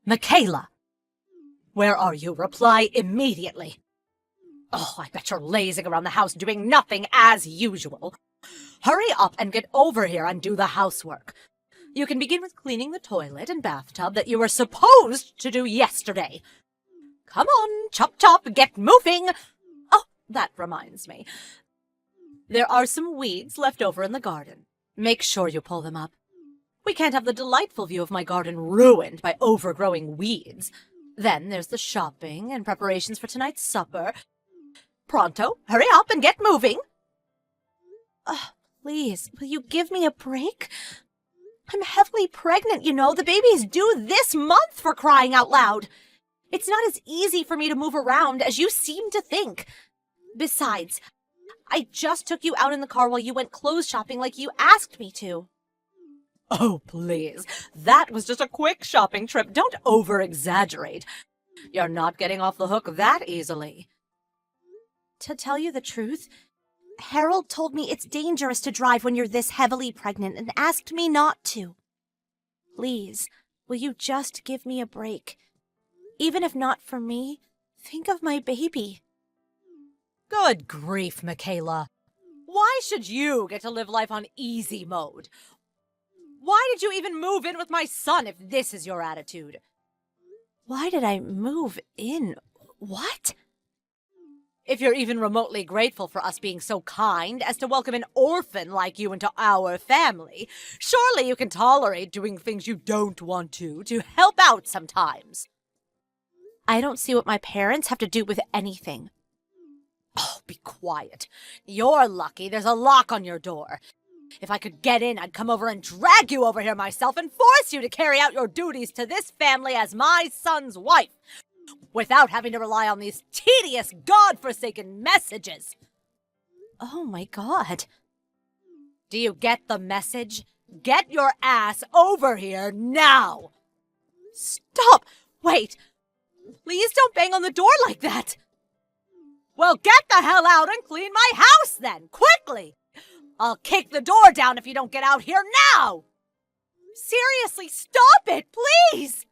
Michaela! Where are you? Reply immediately. Oh, I bet you're lazing around the house doing nothing as usual. Hurry up and get over here and do the housework. You can begin with cleaning the toilet and bathtub that you were supposed to do yesterday. Come on, chop chop, get moving! Oh, that reminds me. There are some weeds left over in the garden. Make sure you pull them up. We can't have the delightful view of my garden ruined by overgrowing weeds. Then there's the shopping and preparations for tonight's supper. Pronto, hurry up and get moving! Please, will you give me a break? I'm heavily pregnant, you know. The baby's due this month, for crying out loud. It's not as easy for me to move around as you seem to think. Besides, I just took you out in the car while you went clothes shopping like you asked me to. Oh, please. That was just a quick shopping trip. Don't over-exaggerate. You're not getting off the hook that easily. To tell you the truth, Harold told me it's dangerous to drive when you're this heavily pregnant and asked me not to. Please, will you just give me a break? Even if not for me, think of my baby. Good grief, Michaela. Why should you get to live life on easy mode? Why did you even move in with my son if this is your attitude? Why did I move in? What? If you're even remotely grateful for us being so kind as to welcome an orphan like you into our family, surely you can tolerate doing things you don't want to help out sometimes. I don't see what my parents have to do with anything. Oh, be quiet. You're lucky there's a lock on your door. If I could get in, I'd come over and drag you over here myself and force you to carry out your duties to this family as my son's wife, without having to rely on these tedious, God-forsaken messages. Oh my God. Do you get the message? Get your ass over here now! Stop! Wait! Please don't bang on the door like that! Well, get the hell out and clean my house then, quickly! I'll kick the door down if you don't get out here now! Seriously, stop it, please!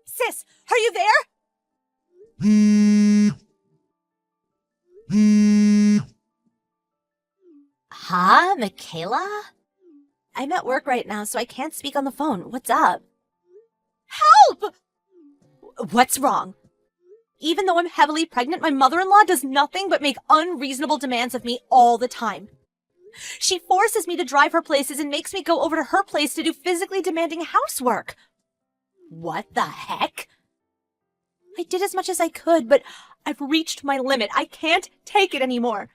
Sis, are you there? Huh, Michaela? I'm at work right now, so I can't speak on the phone. What's up? Help! What's wrong? Even though I'm heavily pregnant, my mother-in-law does nothing but make unreasonable demands of me all the time. She forces me to drive her places and makes me go over to her place to do physically demanding housework. What the heck? I did as much as I could, but I've reached my limit. I can't take it anymore.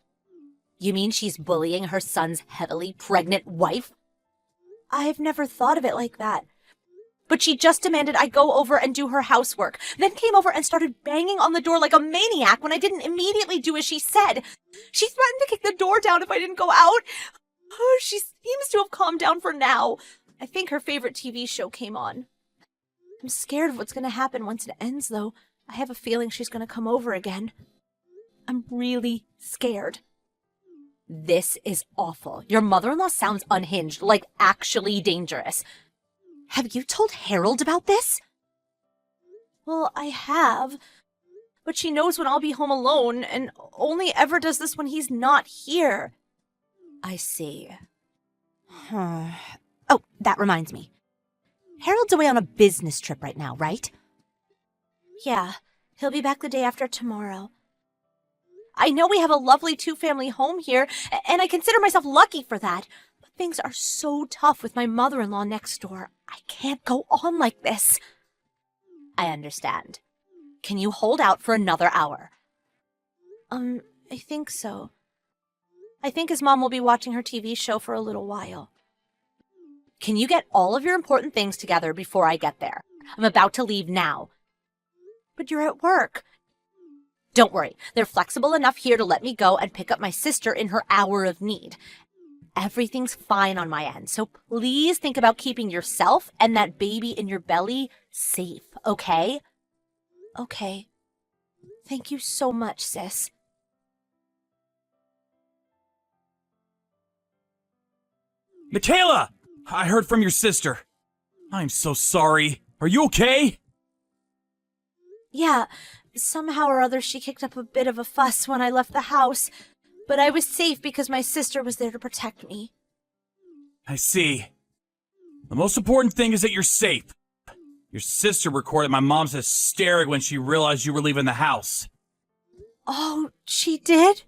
You mean she's bullying her son's heavily pregnant wife? I've never thought of it like that. But she just demanded I go over and do her housework, then came over and started banging on the door like a maniac when I didn't immediately do as she said. She threatened to kick the door down if I didn't go out. Oh, she seems to have calmed down for now. I think her favorite TV show came on. I'm scared of what's going to happen once it ends, though. I have a feeling she's going to come over again. I'm really scared. This is awful. Your mother-in-law sounds unhinged, like actually dangerous. Have you told Harold about this? Well, I have. But she knows when I'll be home alone, and only ever does this when he's not here. I see. Oh, that reminds me. Harold's away on a business trip right now, right? Yeah, he'll be back the day after tomorrow. I know we have a lovely two-family home here, and I consider myself lucky for that. But things are so tough with my mother-in-law next door. I can't go on like this. I understand. Can you hold out for another hour? I think so. I think his mom will be watching her TV show for a little while. Can you get all of your important things together before I get there? I'm about to leave now. But you're at work. Don't worry, they're flexible enough here to let me go and pick up my sister in her hour of need. Everything's fine on my end, so please think about keeping yourself and that baby in your belly safe, okay? Okay. Thank you so much, sis. Michaela! I heard from your sister. I'm so sorry. Are you okay? Yeah, somehow or other she kicked up a bit of a fuss when I left the house, but I was safe because my sister was there to protect me. I see. The most important thing is that you're safe. Your sister recorded my mom's hysteric when she realized you were leaving the house. Oh, she did?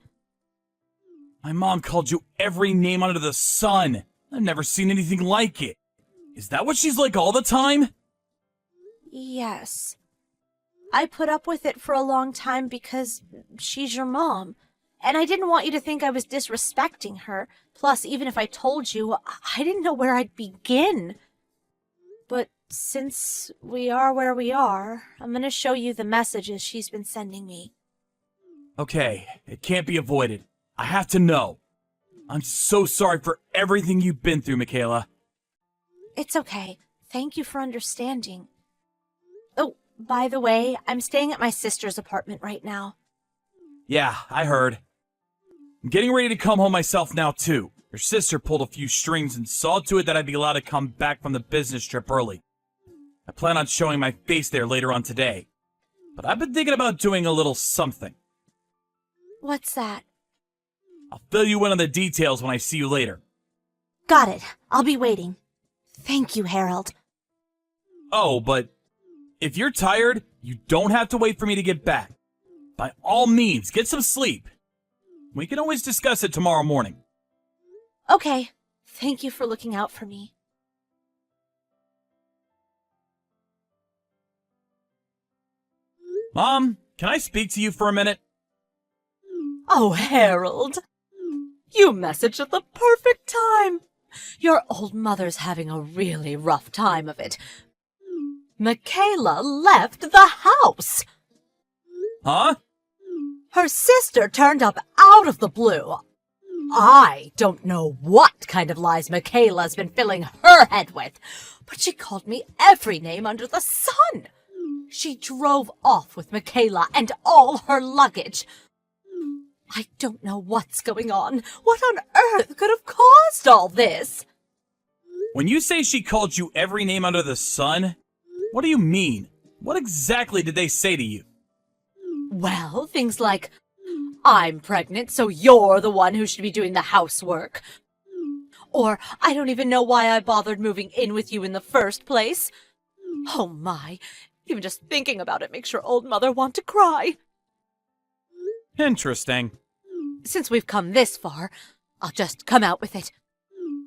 My mom called you every name under the sun. I've never seen anything like it. Is that what she's like all the time? Yes. I put up with it for a long time because she's your mom. And I didn't want you to think I was disrespecting her. Plus, even if I told you, I didn't know where I'd begin. But since we are where we are, I'm going to show you the messages she's been sending me. Okay, it can't be avoided. I have to know. I'm so sorry for everything you've been through, Michaela. It's okay. Thank you for understanding. Oh, by the way, I'm staying at my sister's apartment right now. Yeah, I heard. I'm getting ready to come home myself now, too. Your sister pulled a few strings and saw to it that I'd be allowed to come back from the business trip early. I plan on showing my face there later on today. But I've been thinking about doing a little something. What's that? I'll fill you in on the details when I see you later. Got it. I'll be waiting. Thank you, Harold. Oh, but if you're tired, you don't have to wait for me to get back. By all means, get some sleep. We can always discuss it tomorrow morning. Okay. Thank you for looking out for me. Mom, can I speak to you for a minute? Oh, Harold. You messaged at the perfect time. Your old mother's having a really rough time of it. Michaela left the house. Huh? Her sister turned up out of the blue. I don't know what kind of lies Michaela's been filling her head with, but she called me every name under the sun. She drove off with Michaela and all her luggage. I don't know what's going on. What on earth could have caused all this? When you say she called you every name under the sun, what do you mean? What exactly did they say to you? Well, things like, I'm pregnant, so you're the one who should be doing the housework. Or, I don't even know why I bothered moving in with you in the first place. Oh my, even just thinking about it makes your old mother want to cry. Interesting. Since we've come this far, I'll just come out with it.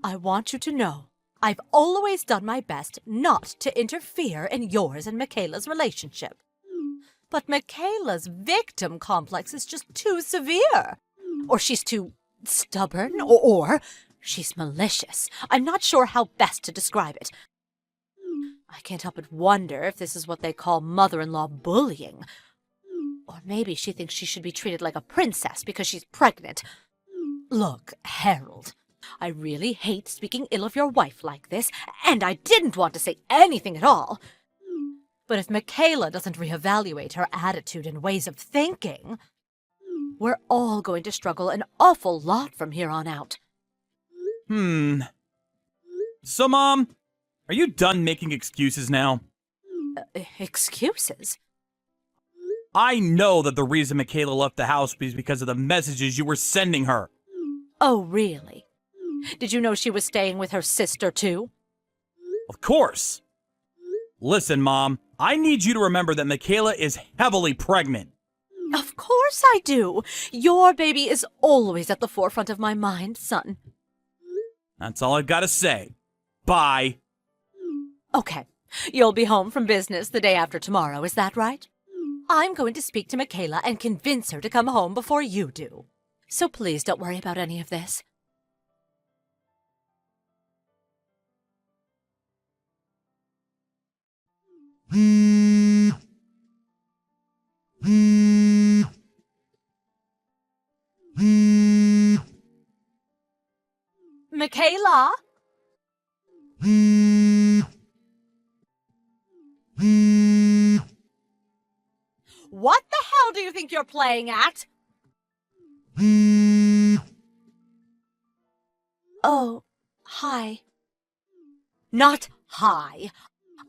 I want you to know, I've always done my best not to interfere in yours and Michaela's relationship. But Michaela's victim complex is just too severe. Or she's too stubborn, or she's malicious. I'm not sure how best to describe it. I can't help but wonder if this is what they call mother-in-law bullying. Or maybe she thinks she should be treated like a princess because she's pregnant. Look, Harold, I really hate speaking ill of your wife like this, and I didn't want to say anything at all. But if Michaela doesn't reevaluate her attitude and ways of thinking, we're all going to struggle an awful lot from here on out. So, Mom, are you done making excuses now? Excuses? I know that the reason Michaela left the house was because of the messages you were sending her. Oh, really? Did you know she was staying with her sister, too? Of course. Listen, Mom, I need you to remember that Michaela is heavily pregnant. Of course I do. Your baby is always at the forefront of my mind, son. That's all I've got to say. Bye. Okay, you'll be home from business the day after tomorrow, is that right? I'm going to speak to Michaela and convince her to come home before you do. So please don't worry about any of this. Michaela? What the hell do you think you're playing at? Oh, Hi. Not hi.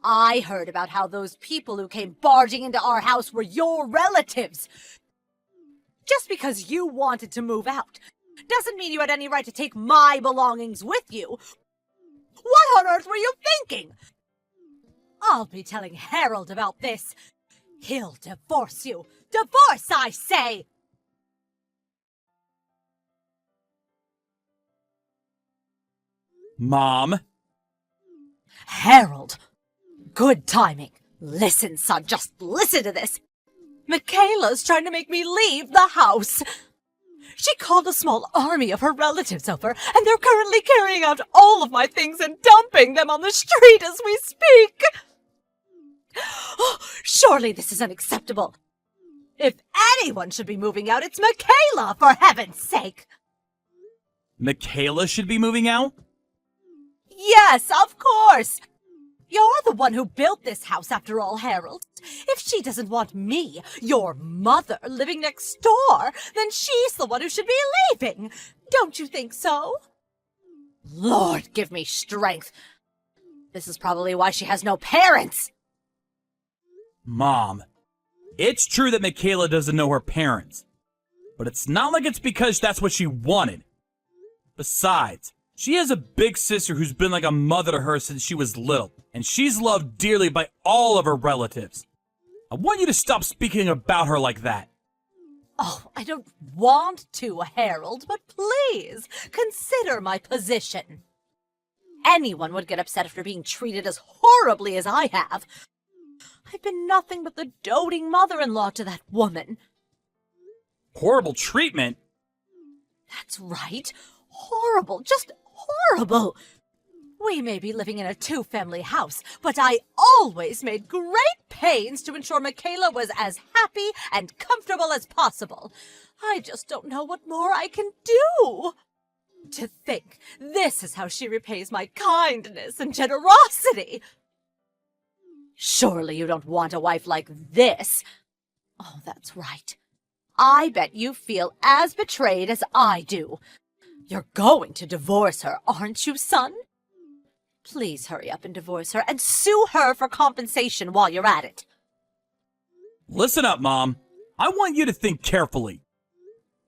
I heard about how those people who came barging into our house were your relatives. Just because you wanted to move out doesn't mean you had any right to take my belongings with you. What on earth were you thinking? I'll be telling Harold about this. He'll divorce you. Divorce, I say! Mom? Harold! Good timing. Listen, son, just listen to this. Michaela's trying to make me leave the house. She called a small army of her relatives over, and they're currently carrying out all of my things and dumping them on the street as we speak. Oh, surely this is unacceptable. If anyone should be moving out, it's Michaela, for heaven's sake. Michaela should be moving out? Yes, of course. You're the one who built this house, after all, Harold. If she doesn't want me, your mother, living next door, then she's the one who should be leaving. Don't you think so? Lord, give me strength. This is probably why she has no parents. Mom, it's true that Michaela doesn't know her parents, but it's not like it's because that's what she wanted. Besides, she has a big sister who's been like a mother to her since she was little, and she's loved dearly by all of her relatives. I want you to stop speaking about her like that. Oh, I don't want to, Harold, but please, consider my position. Anyone would get upset after being treated as horribly as I have. I've been nothing but the doting mother-in-law to that woman. Horrible treatment? That's right. Horrible, just horrible. We may be living in a two-family house, but I always made great pains to ensure Michaela was as happy and comfortable as possible. I just don't know what more I can do. To think this is how she repays my kindness and generosity. Surely you don't want a wife like this. Oh, that's right. I bet you feel as betrayed as I do. You're going to divorce her, aren't you, son? Please hurry up and divorce her and sue her for compensation while you're at it. Listen up, Mom. I want you to think carefully.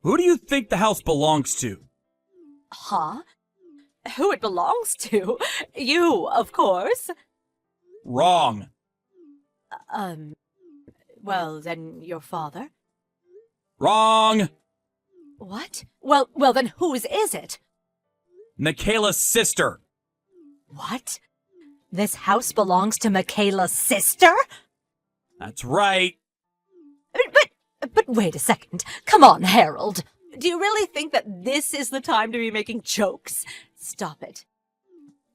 Who do you think the house belongs to? Huh? Who it belongs to? You, of course. Wrong. Well, then your father? Wrong. What? Well, then whose is it? Michaela's sister. What? This house belongs to Michaela's sister? That's right. But wait a second. Come on, Harold. Do you really think that this is the time to be making jokes? Stop it.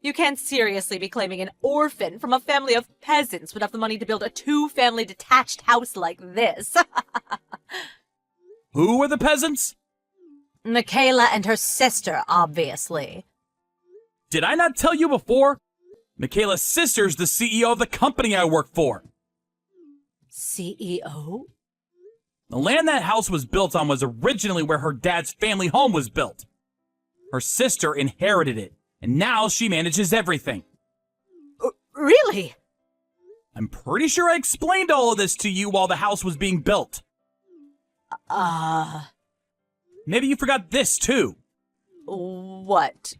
You can't seriously be claiming an orphan from a family of peasants would have the money to build a two-family detached house like this. Who were the peasants? Michaela and her sister, obviously. Did I not tell you before? Michaela's sister's the CEO of the company I work for. CEO? The land that house was built on was originally where her dad's family home was built. Her sister inherited it, and now she manages everything. Really? I'm pretty sure I explained all of this to you while the house was being built. Maybe you forgot this too. What?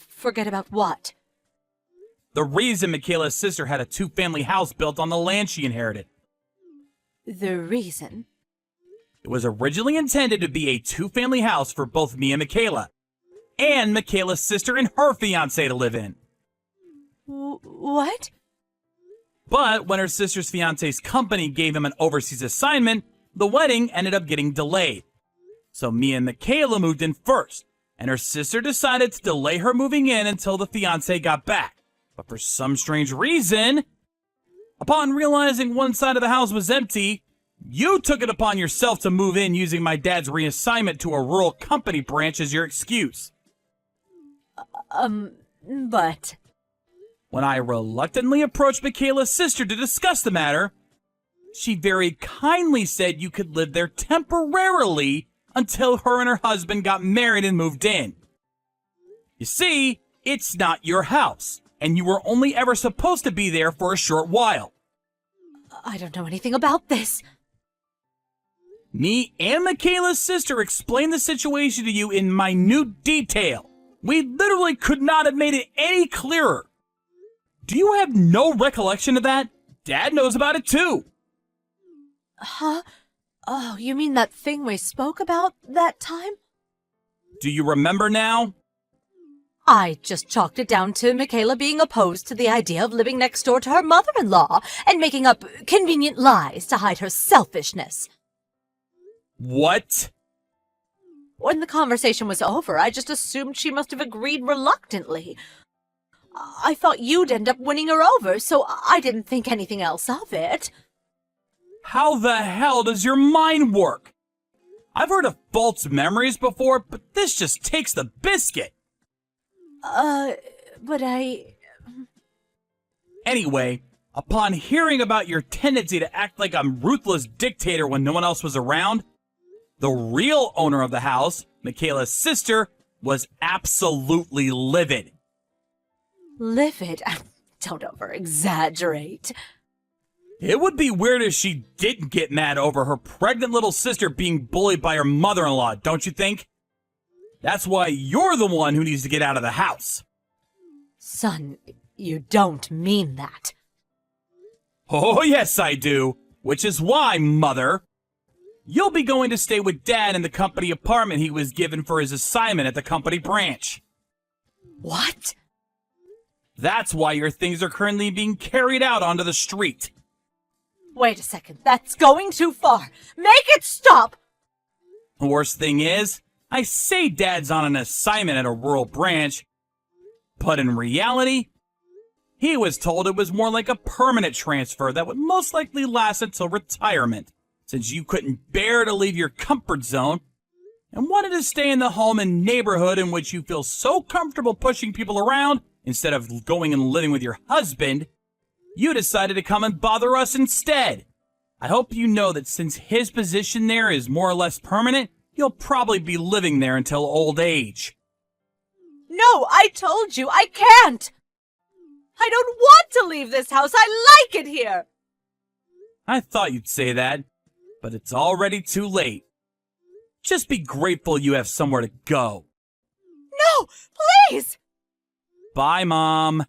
Forget about what? The reason Michaela's sister had a two-family house built on the land she inherited. The reason? It was originally intended to be a two-family house for both me and Michaela, and Michaela's sister and her fiancé to live in. What? But when her sister's fiancé's company gave him an overseas assignment, the wedding ended up getting delayed. So me and Michaela moved in first, and her sister decided to delay her moving in until the fiancé got back. But for some strange reason, upon realizing one side of the house was empty, you took it upon yourself to move in using my dad's reassignment to a rural company branch as your excuse. But... When I reluctantly approached Michaela's sister to discuss the matter, she very kindly said you could live there temporarily until her and her husband got married and moved in. You see, it's not your house, and you were only ever supposed to be there for a short while. I don't know anything about this. Me and Michaela's sister explained the situation to you in minute detail. We literally could not have made it any clearer. Do you have no recollection of that? Dad knows about it too. Huh? Oh, you mean that thing we spoke about that time? Do you remember now? I just chalked it down to Michaela being opposed to the idea of living next door to her mother-in-law and making up convenient lies to hide her selfishness. What? When the conversation was over, I just assumed she must have agreed reluctantly. I thought you'd end up winning her over, so I didn't think anything else of it. How the hell does your mind work? I've heard of false memories before, but this just takes the biscuit. But Anyway, upon hearing about your tendency to act like a ruthless dictator when no one else was around, the real owner of the house, Michaela's sister, was absolutely livid. Livid? Don't over-exaggerate. It would be weird if she didn't get mad over her pregnant little sister being bullied by her mother-in-law, don't you think? That's why you're the one who needs to get out of the house. Son, you don't mean that. Oh, yes, I do. Which is why, Mother, you'll be going to stay with Dad in the company apartment he was given for his assignment at the company branch. What? That's why your things are currently being carried out onto the street. Wait a second, that's going too far. Make it stop! The worst thing is, I say Dad's on an assignment at a rural branch, but in reality, he was told it was more like a permanent transfer that would most likely last until retirement, since you couldn't bear to leave your comfort zone and wanted to stay in the home and neighborhood in which you feel so comfortable pushing people around instead of going and living with your husband. You decided to come and bother us instead. I hope you know that since his position there is more or less permanent, you'll probably be living there until old age. No, I told you, I can't! I don't want to leave this house, I like it here! I thought you'd say that, but it's already too late. Just be grateful you have somewhere to go. No, please! Bye, Mom.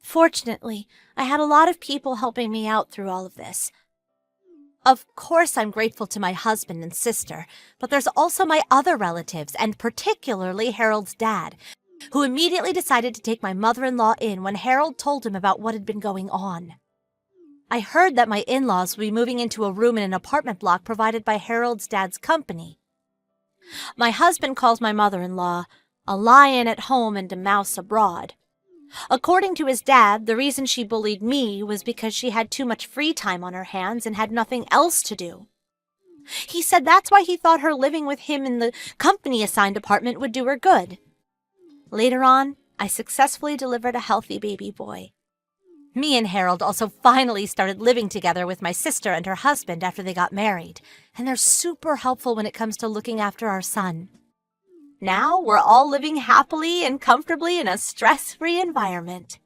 Fortunately, I had a lot of people helping me out through all of this. Of course, I'm grateful to my husband and sister, but there's also my other relatives, and particularly Harold's dad, who immediately decided to take my mother-in-law in when Harold told him about what had been going on. I heard that my in-laws would be moving into a room in an apartment block provided by Harold's dad's company. My husband calls my mother-in-law a lion at home and a mouse abroad. According to his dad, the reason she bullied me was because she had too much free time on her hands and had nothing else to do. He said that's why he thought her living with him in the company-assigned apartment would do her good. Later on, I successfully delivered a healthy baby boy. Me and Harold also finally started living together with my sister and her husband after they got married, and they're super helpful when it comes to looking after our son. Now we're all living happily and comfortably in a stress-free environment.